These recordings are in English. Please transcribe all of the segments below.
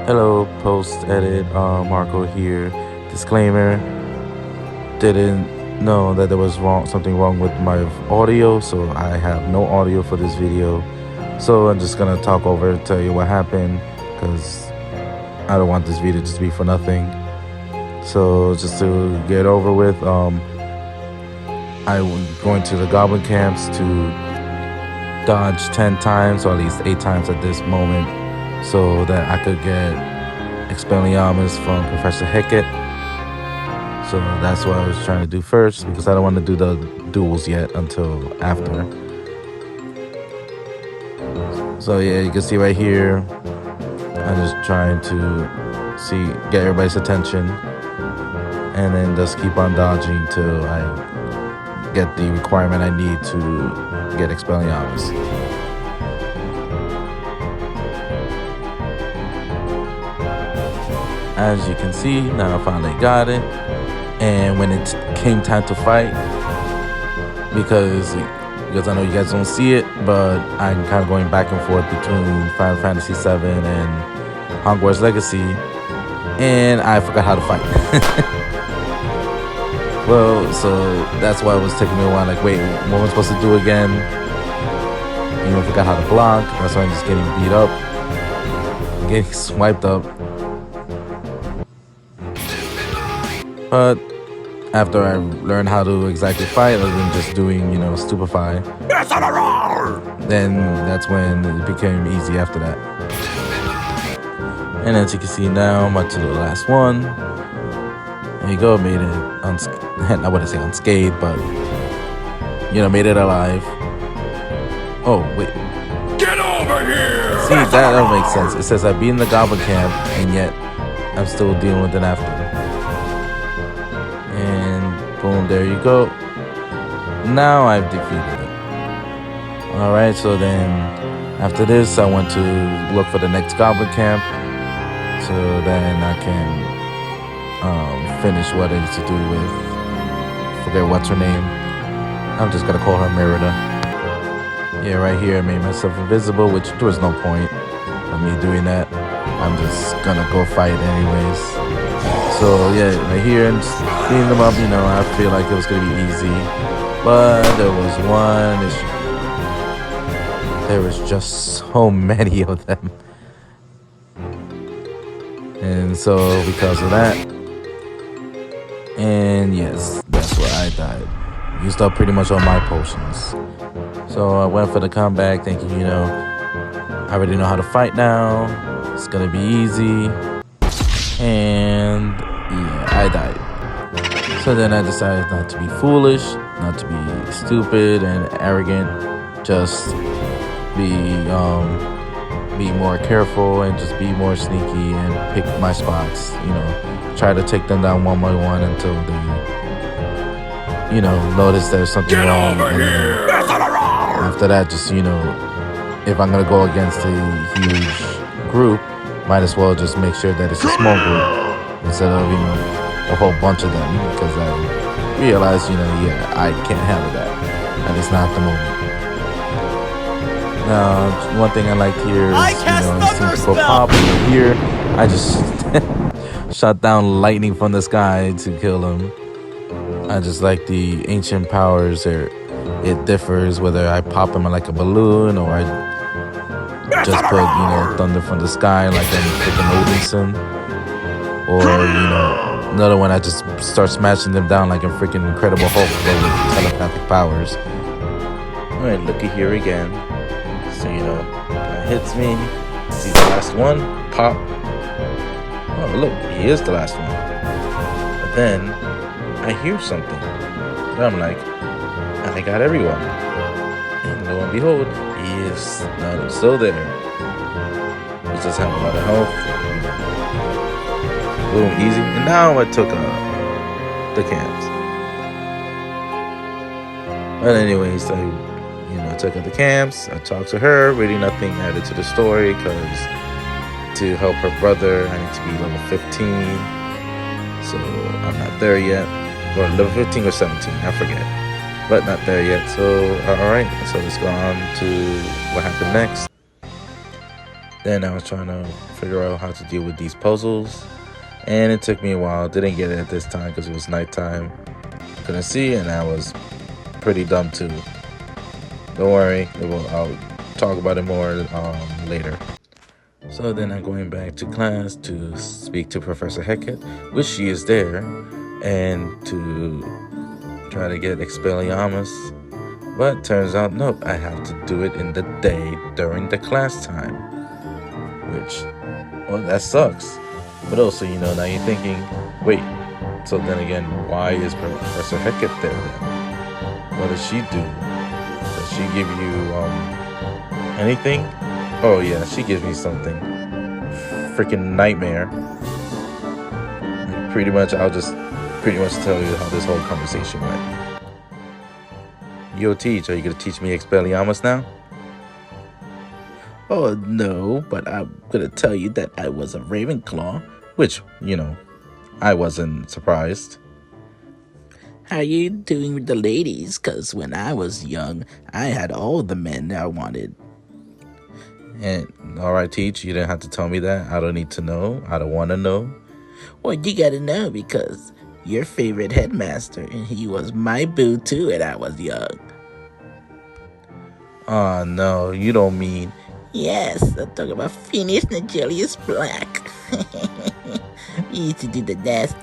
Hello, post edit, Marco here. Disclaimer: didn't know that there was something wrong with my audio, so I have no audio for this video. So I'm just gonna talk over and tell you what happened, because I don't want this video just to be for nothing. So just to get over with, I was going to the goblin camps to dodge 10 times, or at least 8 times at this moment, so that I could get Expelliarmus from Professor Hecat. So that's what I was trying to do first, because I don't want to do the duels yet until after. So yeah, you can see right here, I'm just trying to get everybody's attention, and then just keep on dodging till I get the requirement I need to get Expelliarmus. As you can see, now I finally got it. And when it came time to fight, because I know you guys don't see it, but I'm kind of going back and forth between Final Fantasy VII and Hogwarts Legacy, and I forgot how to fight. Well, so that's why it was taking me a while. Like, wait, what am I supposed to do again? Even forgot how to block. That's why I'm just getting beat up, getting swiped up. But after I learned how to exactly fight, other than just doing, stupefy, then that's when it became easy after that. And as you can see now, I'm up to the last one. There you go, made it I wouldn't say unscathed, but made it alive. Oh wait, get over here! See, that don't make sense. It says I've been in the goblin camp, and yet I'm still dealing with it after. And boom, there you go. Now I've defeated it. Alright, so then after this, I want to look for the next goblin camp, so then I can finish what I need to do with, forget what's her name. I'm just gonna call her Merida. Yeah, right here I made myself invisible, which there was no point of me doing that. I'm just gonna go fight anyways. So yeah, right here and just cleaning them up, I feel like it was gonna be easy. But there was one issue. There was just so many of them. And so because of that, and yes, that's where I died. Used up pretty much all my potions. So I went for the comeback thinking, I already know how to fight now. It's gonna be easy. And yeah, I died. So then I decided not to be foolish, not to be stupid and arrogant. Just be more careful and just be more sneaky and pick my spots. Try to take them down one by one until they, notice there's something wrong. And then after that, just, if I'm gonna go against a huge group, might as well just make sure that it's a small group instead of, a whole bunch of them, because I realized, I can't handle that. At least not at the moment. Now, one thing I like here is, it seems to go pop. Here, I just shot down lightning from the sky to kill him. I just like the ancient powers. It differs whether I pop him like a balloon or I just put, thunder from the sky like I'm freaking Odinson. Or, another one, I just start smashing them down like I'm freaking Incredible Hulk, but with telepathic powers. Alright, looky here again. So, that hits me. See the last one? Pop. Oh, look, he is the last one. But then, I hear something. And I'm like, I got everyone. And lo and behold, he is still there. He just have a lot of health. Boom, easy. And now I took the camps. But anyways, I took out the camps. I talked to her. Really nothing added to the story, because to help her brother, I need to be level 15. So I'm not there yet. Or level 15 or 17, I forget. But not there yet. So alright, so let's go on to what happened next. Then I was trying to figure out how to deal with these puzzles, and it took me a while. Didn't get it at this time because it was nighttime. Couldn't see, and I was pretty dumb too. Don't worry, I'll talk about it more later. So then I'm going back to class to speak to Professor Heckett, which she is there, and to try to get Expelliarmus. But turns out, nope, I have to do it in the day during the class time. Which, well, that sucks. But also, now you're thinking, wait, so then again, why is Professor Heckett there then? What does she do? Does she give you anything? Oh yeah, she gives me something. Freaking nightmare. I'll just pretty much tell you how this whole conversation went. Yo, Teach, are you gonna teach me Expelliarmus now? Oh no, but I'm gonna tell you that I was a Ravenclaw, which, I wasn't surprised. How you doing with the ladies? 'Cause when I was young, I had all the men I wanted. And alright, Teach, you didn't have to tell me that. I don't need to know. I don't want to know. Well, you gotta know because your favorite headmaster, and he was my boo too when I was young. Oh no, you don't mean... Yes, I'm talking about Phineas Nigelius Black. He used to do the nasty.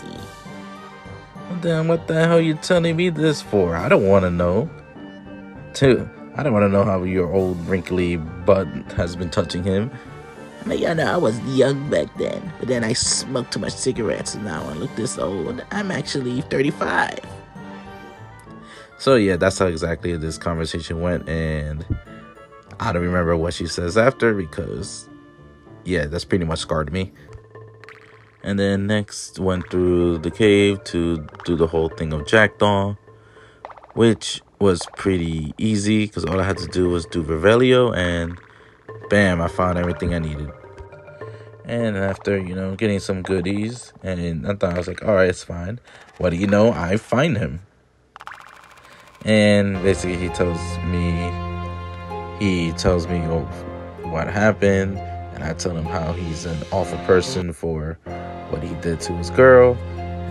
Well, then what the hell are you telling me this for? I don't want to know. I don't want to know how your old wrinkly butt has been touching him. I was young back then, but then I smoked too much cigarettes, and now I look this old. I'm actually 35. So yeah, that's how exactly this conversation went, and I don't remember what she says after because, yeah, that's pretty much scarred me. And then next went through the cave to do the whole thing of Jackdaw, which was pretty easy because all I had to do was do Revelio, and bam, I found everything I needed. And after, getting some goodies, and I thought, I was like, all right, it's fine. What do you know? I find him. And basically he tells me what happened, and I tell him how he's an awful person for what he did to his girl,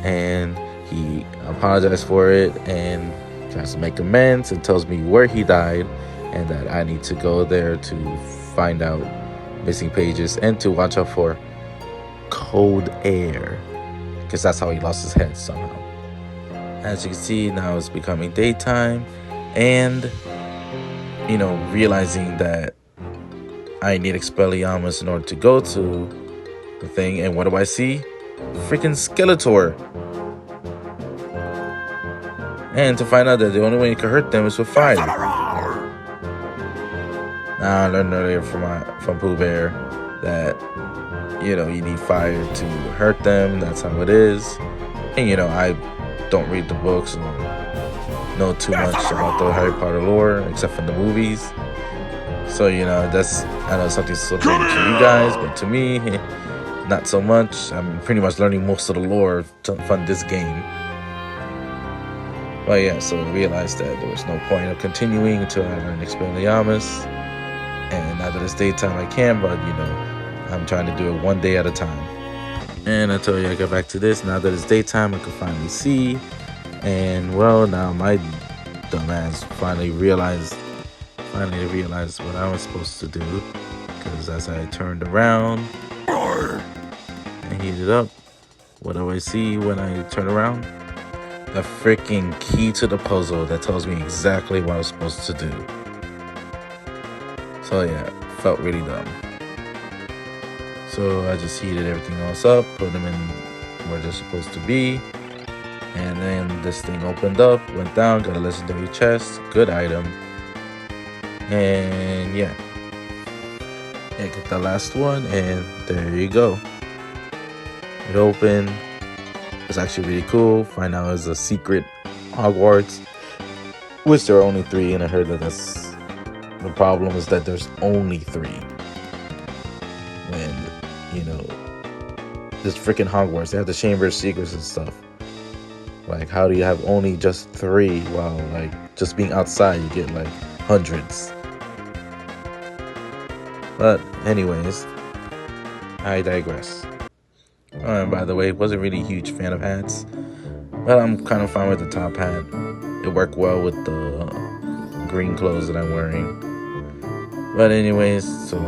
and he apologized for it and tries to make amends, and tells me where he died and that I need to go there to find out missing pages and to watch out for cold air, because that's how he lost his head somehow. As you can see, now it's becoming daytime, and realizing that I need Expelliarmus in order to go to the thing. And what do I see? Freaking Skeletor. And to find out that the only way you can hurt them is with fire. Now I learned earlier from Pooh Bear that you need fire to hurt them. That's how it is. And I don't read the books or know too much about the Harry Potter lore except for the movies. So that's, I know, something so big to you guys, but to me, not so much. I'm pretty much learning most of the lore from this game. But yeah, so I realized that there was no point of continuing until I learned Expelliarmus. And now that it's daytime, I can, but I'm trying to do it one day at a time. And I told you I got back to this. Now that it's daytime, I can finally see. And well, now my dumbass finally realized what I was supposed to do. Because as I turned around and heated up, what do I see when I turn around? The freaking key to the puzzle that tells me exactly what I was supposed to do. So yeah, felt really dumb. So I just heated everything else up, put them in where they're supposed to be. And then this thing opened up, went down, got a legendary chest, good item. And yeah, get the last one, and there you go. It opened. It's actually really cool. Find out it's a secret Hogwarts, which there are only 3, and I heard that that's the problem, is that there's only 3. When this freaking Hogwarts, they have the Chamber of Secrets and stuff. Like, how do you have only just 3 while just being outside you get hundreds? But anyways, I digress. By the way, wasn't really a huge fan of hats, but I'm kind of fine with the top hat. It worked well with the green clothes that I'm wearing. But anyways, so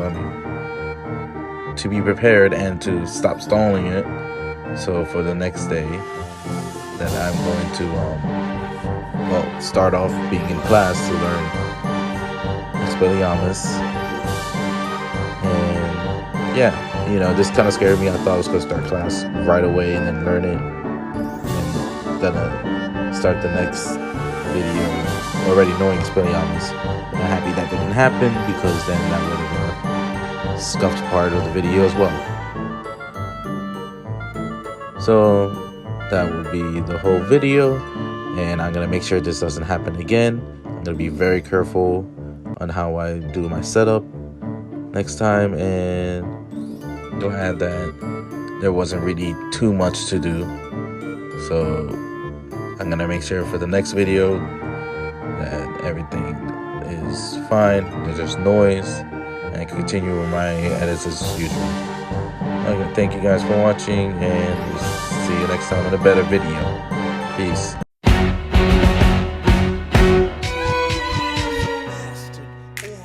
to be prepared and to stop stalling it. So for the next day, that I'm going to start off being in class to learn Expelliarmus. And yeah, this kind of scared me. I thought I was going to start class right away and then learn it and then start the next video already knowing Expelliarmus. I'm happy that didn't happen, because then that would have scuffed part of the video as well. So that will be the whole video, and I'm gonna make sure this doesn't happen again. I'm gonna be very careful on how I do my setup next time, and glad that there wasn't really too much to do. So I'm gonna make sure for the next video that everything is fine, there's just noise, and I can continue with my edits as usual. Okay, thank you guys for watching, and we'll see you next time in a better video. Peace.